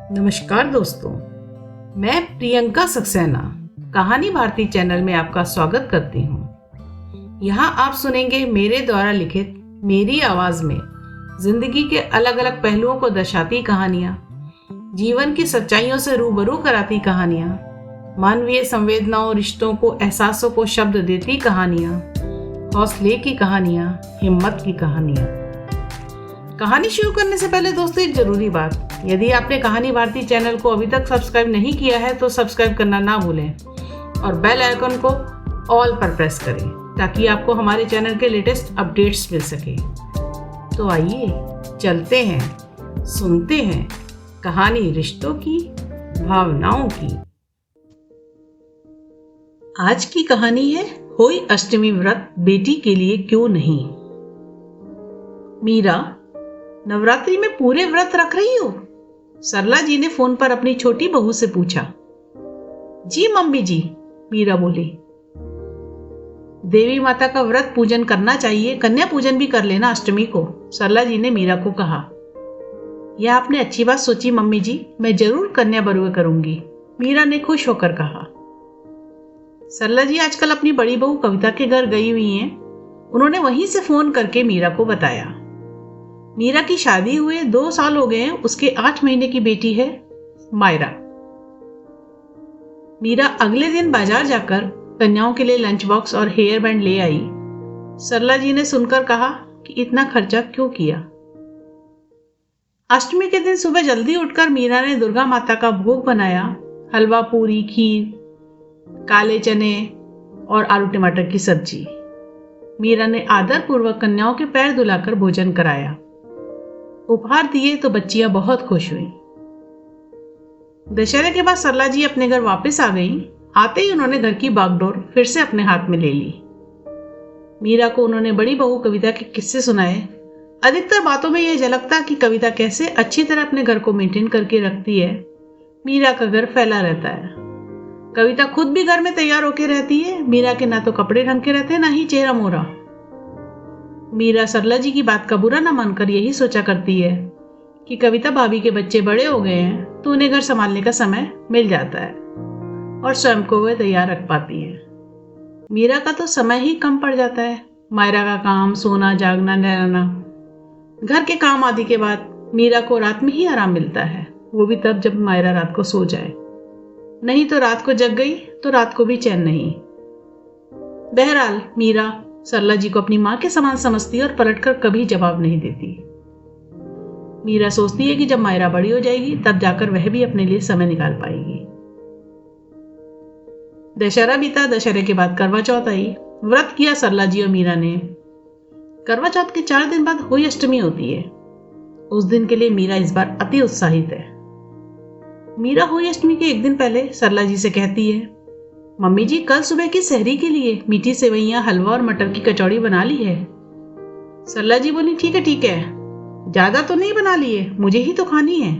नमस्कार दोस्तों, मैं प्रियंका सक्सेना कहानी भारती चैनल में आपका स्वागत करती हूँ। यहाँ आप सुनेंगे मेरे द्वारा लिखित मेरी आवाज में जिंदगी के अलग अलग पहलुओं को दर्शाती कहानियाँ, जीवन की सच्चाइयों से रूबरू कराती कहानियाँ, मानवीय संवेदनाओं, रिश्तों को, एहसासों को शब्द देती कहानियाँ, हौसले की कहानियाँ, हिम्मत की कहानियाँ। कहानी शुरू करने से पहले दोस्तों एक जरूरी बात, यदि आपने कहानी भारती चैनल को अभी तक सब्सक्राइब नहीं किया है तो सब्सक्राइब करना ना भूलें और बेल आइकन को ऑल पर प्रेस करें ताकि आपको हमारे चैनल के लेटेस्ट अपडेट्स मिल सके। तो आइए चलते हैं, सुनते हैं कहानी रिश्तों की, भावनाओं की। आज की कहानी है होई अष्टमी व्रत बेटी के लिए क्यों नहीं। मीरा, नवरात्रि में पूरे व्रत रख रही हो? सरला जी ने फोन पर अपनी छोटी बहू से पूछा। जी मम्मी जी, मीरा बोली। देवी माता का व्रत पूजन करना चाहिए, कन्या पूजन भी कर लेना अष्टमी को, सरला जी ने मीरा को कहा। यह आपने अच्छी बात सोची मम्मी जी, मैं जरूर कन्या बरुए करूंगी, मीरा ने खुश होकर कहा। सरला जी आजकल अपनी बड़ी बहू कविता के घर गई हुई हैं, उन्होंने वहीं से फोन करके मीरा को बताया। मीरा की शादी हुए 2 साल हो गए हैं, उसके 8 महीने की बेटी है मायरा। मीरा अगले दिन बाजार जाकर कन्याओं के लिए लंच बॉक्स और हेयर बैंड ले आई। सरला जी ने सुनकर कहा कि इतना खर्चा क्यों किया। अष्टमी के दिन सुबह जल्दी उठकर मीरा ने दुर्गा माता का भोग बनाया, हलवा, पूरी, खीर, काले चने और आलू टमाटर की सब्जी। मीरा ने आदर पूर्वक कन्याओं के पैर धुलाकर भोजन कराया, उपहार दिए तो बच्चियां बहुत खुश हुई। दशहरे के बाद सरला जी अपने घर वापस आ गईं। आते ही उन्होंने घर की बागडोर फिर से अपने हाथ में ले ली। मीरा को उन्होंने बड़ी बहू कविता के किस्से सुनाए। अधिकतर बातों में यह झलकता कि कविता कैसे अच्छी तरह अपने घर को मेंटेन करके रखती है। मीरा का घर फैला रहता है। कविता खुद भी घर में तैयार होके रहती है। मीरा के ना तो कपड़े ढंग के रहते, ना ही चेहरा मोहरा। मीरा सरला जी की बात का बुरा न मानकर यही सोचा करती है कि कविता भाभी के बच्चे बड़े हो गए हैं तो उन्हें घर संभालने का समय मिल जाता है और स्वयं को वह तैयार रख पाती है। मीरा का तो समय ही कम पड़ जाता है। मायरा का काम, सोना, जागना, नहलाना, घर के काम आदि के बाद मीरा को रात में ही आराम मिलता है, वो भी तब जब मायरा रात को सो जाए। नहीं तो रात को जग गई तो रात को भी चैन नहीं। बहरहाल मीरा सरला जी को अपनी मां के समान समझती है और पलटकर कभी जवाब नहीं देती। मीरा सोचती है कि जब मायरा बड़ी हो जाएगी तब जाकर वह भी अपने लिए समय निकाल पाएगी। दशहरा बीता। दशहरे के बाद करवा चौथ आई। व्रत किया सरला जी और मीरा ने। करवा चौथ के 4 दिन बाद होई अष्टमी होती है। उस दिन के लिए मीरा इस बार अति उत्साहित है। मीरा होई अष्टमी के 1 दिन पहले सरला जी से कहती है, मम्मी जी कल सुबह की सहरी के लिए मीठी सेवइयां, हलवा और मटर की कचौड़ी बना ली है। सरला जी बोली, ठीक है, ज्यादा तो नहीं बना लिए, मुझे ही तो खानी है।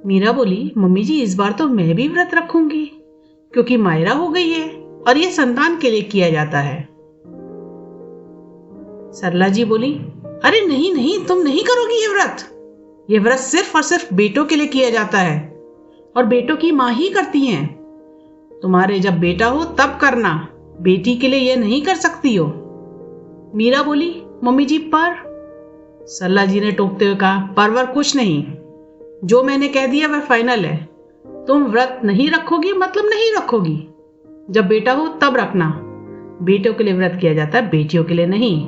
मीरा बोली, मम्मी जी इस बार तो मैं भी व्रत रखूंगी क्योंकि मायरा हो गई है और ये संतान के लिए किया जाता है। सरला जी बोली, अरे नहीं, तुम नहीं करोगी ये व्रत। ये व्रत सिर्फ और सिर्फ बेटों के लिए किया जाता है और बेटों की मां ही करती हैं। तुम्हारे जब बेटा हो तब करना, बेटी के लिए यह नहीं कर सकती हो। मीरा बोली, मम्मी जी पर। सरला जी ने टोकते हुए कहा, परवर कुछ नहीं, जो मैंने कह दिया वह फाइनल है। तुम व्रत नहीं रखोगी मतलब नहीं रखोगी। जब बेटा हो तब रखना। बेटों के लिए व्रत किया जाता है, बेटियों के लिए नहीं।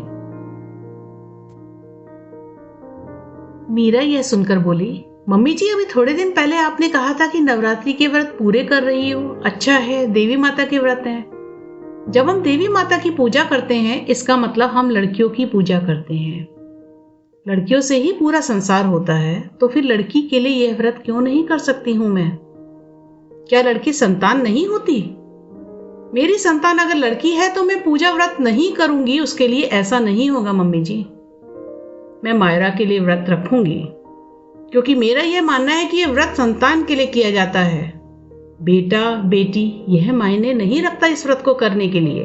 मीरा यह सुनकर बोली, मम्मी जी अभी थोड़े दिन पहले आपने कहा था कि नवरात्रि के व्रत पूरे कर रही हो। अच्छा है, देवी माता के व्रत हैं। जब हम देवी माता की पूजा करते हैं इसका मतलब हम लड़कियों की पूजा करते हैं। लड़कियों से ही पूरा संसार होता है, तो फिर लड़की के लिए यह व्रत क्यों नहीं कर सकती हूं मैं? क्या लड़की संतान नहीं होती? मेरी संतान अगर लड़की है तो मैं पूजा व्रत नहीं करूंगी, उसके लिए ऐसा नहीं होगा मम्मी जी। मैं मायरा के लिए व्रत रखूंगी क्योंकि मेरा यह मानना है कि यह व्रत संतान के लिए किया जाता है। बेटा बेटी यह मायने नहीं रखता इस व्रत को करने के लिए।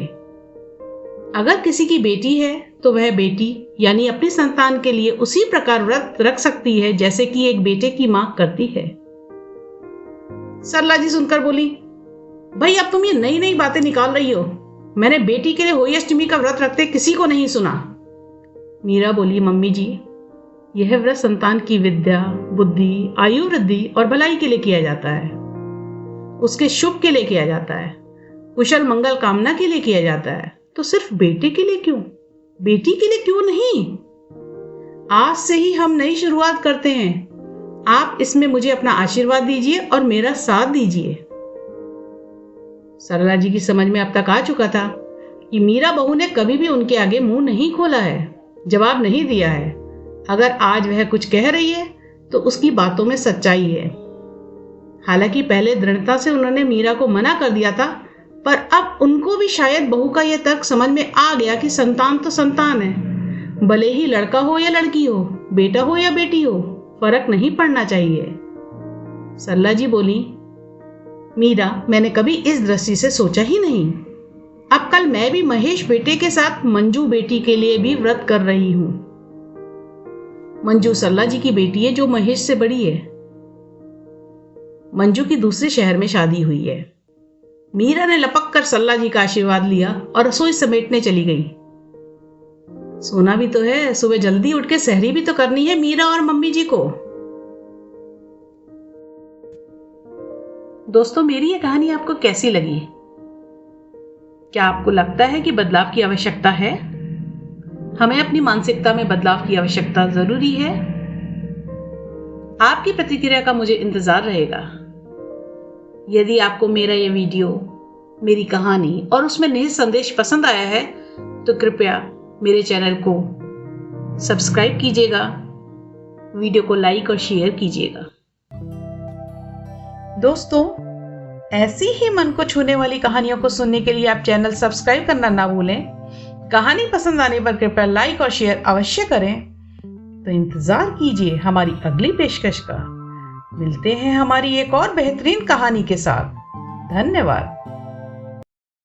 अगर किसी की बेटी है तो वह बेटी यानी अपनी संतान के लिए उसी प्रकार व्रत रख सकती है जैसे कि एक बेटे की मां करती है। सरला जी सुनकर बोली, भाई अब तुम ये नई नई बातें निकाल रही हो। मैंने बेटी के लिए होली अष्टमी का व्रत रखते किसी को नहीं सुना। मीरा बोली, मम्मी जी, यह व्रत संतान की विद्या, बुद्धि, आयु वृद्धि और भलाई के लिए किया जाता है। उसके शुभ के लिए किया जाता है, कुशल मंगल कामना के लिए किया जाता है। तो सिर्फ बेटे के लिए क्यों? बेटी के लिए क्यों नहीं? आज से ही हम नई शुरुआत करते हैं। आप इसमें मुझे अपना आशीर्वाद दीजिए और मेरा साथ दीजिए। सरला जी की समझ में अब तक आ चुका था कि मीरा बहू ने कभी भी उनके आगे मुंह नहीं खोला है, जवाब नहीं दिया है। अगर आज वह कुछ कह रही है तो उसकी बातों में सच्चाई है। हालांकि पहले दृढ़ता से उन्होंने मीरा को मना कर दिया था, पर अब उनको भी शायद बहू का यह तर्क समझ में आ गया कि संतान तो संतान है, भले ही लड़का हो या लड़की हो, बेटा हो या बेटी हो, फर्क नहीं पड़ना चाहिए। सरला जी बोली, मीरा, मैंने कभी इस दृष्टि से सोचा ही नहीं। अब कल मैं भी महेश बेटे के साथ मंजू बेटी के लिए भी व्रत कर रही हूं। मंजू सरला जी की बेटी है जो महेश से बड़ी है। मंजू की दूसरे शहर में शादी हुई है। मीरा ने लपक कर सरला जी का आशीर्वाद लिया और रसोई समेटने चली गई। सोना भी तो है, सुबह जल्दी उठ के सहरी भी तो करनी है मीरा और मम्मी जी को। दोस्तों, मेरी ये कहानी आपको कैसी लगी? क्या आपको लगता है कि बदलाव की आवश्यकता है? हमें अपनी मानसिकता में बदलाव की आवश्यकता जरूरी है। आपकी प्रतिक्रिया का मुझे इंतजार रहेगा। यदि आपको मेरा ये वीडियो, मेरी कहानी और उसमें निहित संदेश पसंद आया है तो कृपया मेरे चैनल को सब्सक्राइब कीजिएगा, वीडियो को लाइक और शेयर कीजिएगा। दोस्तों, ऐसी ही मन को छूने वाली कहानियों को सुनने के लिए आप चैनल सब्सक्राइब करना ना भूलें। कहानी पसंद आने पर कृपया लाइक और शेयर अवश्य करें। तो इंतजार कीजिए हमारी अगली पेशकश का। मिलते हैं हमारी एक और बेहतरीन कहानी के साथ। धन्यवाद।